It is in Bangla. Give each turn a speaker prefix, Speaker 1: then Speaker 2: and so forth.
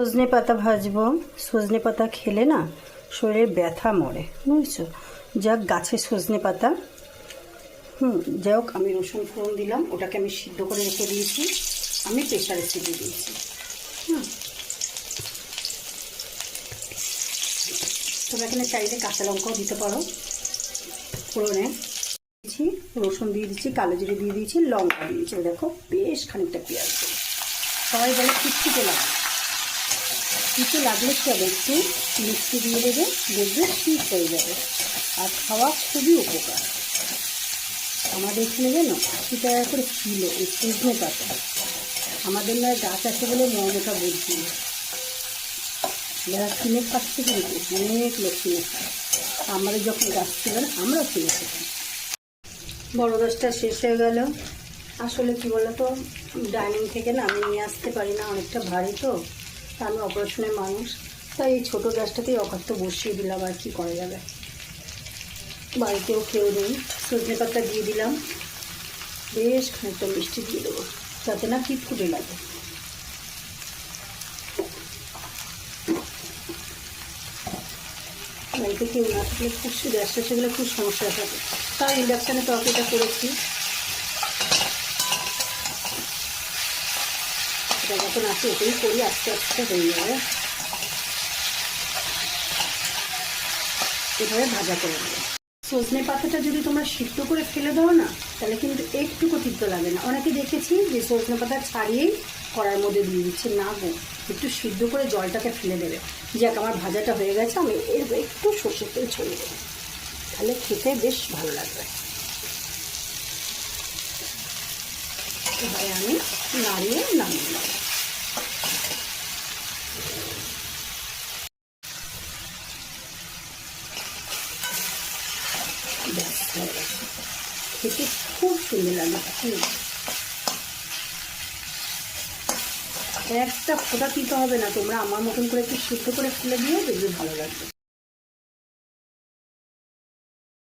Speaker 1: সজনে পাতা ভাজবো। সজনে পাতা খেলে না শরীরের ব্যথা মরে, বুঝছো? যাক গাছের সজনে পাতা। যাই হোক, আমি রসুন ফোড়ন দিলাম, ওটাকে আমি সিদ্ধ করে রেখে দিয়েছি। আমি প্রেশারে সিদ্ধ দিয়েছি। তবে এখানে চাইলে কাঁচা লঙ্কাও দিতে পারো ফোড়নে। দিয়েছি রসুন দিয়ে দিচ্ছি, কালো জিরে দিয়ে দিয়েছি, লঙ্কা দিয়েছি। দেখো বেশ খানিকটা পেঁয়াজ। সবাই বলে খিটখিটে লাগে, কিছু লাগলে কি হবে, একটু মিষ্টি দিয়ে দেবে, দেখবে ঠিক হয়ে যাবে। আর খাওয়া খুবই উপকার। আমাদের এখানে যেন 80 টাকা করে কিলো এই সজনে পাতা। আমাদের না গাছ আছে বলে মর্মটা বুঝছি না। যারা কিনে খাচ্ছে কিন্তু অনেক লোক কিনে খায়। আমাদের যখন গাছ ছিল না আমরাও কিনে খেতাম। বড় গাছটা শেষ হয়ে গেল। আসলে কি বলতো, ডাইনিং থেকে না আমি নিয়ে আসতে পারি না, অনেকটা ভারী তো। আমি অপারেশনের মানুষ, তাই এই ছোটো গ্যাসটাতেই অকাত্য বসিয়ে দিলাম। আর কি করা যাবে, বাড়িতেও কেউ নেই। সজনে পাতা দিয়ে দিলাম, বেশ খানিকটা মিষ্টি দিয়ে দেবো যাতে না খিটখুটে লাগে। বাড়িতে কেউ না থাকলে খুব গ্যাস শেষে গেলে খুব সমস্যা থাকে, তাই ইন্ডাকশানে তরকারিটা করেছি। এটা যখন আসে ওটাই করি, আস্তে আস্তে হয়ে যাবে। এভাবে ভাজা করে দেবো। সজনে পাতাটা যদি তোমরা সিদ্ধ করে ফেলে দাও না, তাহলে কিন্তু একটুকু তিক্ত লাগে না। অনেকে দেখেছি যে সজনে পাতা ছাড়িয়েই কড়ার মধ্যে দিয়ে দিচ্ছে। না গো, একটু সিদ্ধ করে জলটাকে ফেলে দেবে। যাক, আমার ভাজাটা হয়ে গেছে, আমি এর একটু সর্ষের তেল ছড়িয়ে দেবো, তাহলে খেতে বেশ ভালো লাগবে। এবারে আমি নাড়িয়ে নামিয়ে নেব। খেতে খুব সুন্দর লাগে। একটা ফোঁটা দিতে হবে না, তোমরা আমার মতন করে একটু সিদ্ধ করে ফেলে দিও, দেখবে ভালো লাগবে।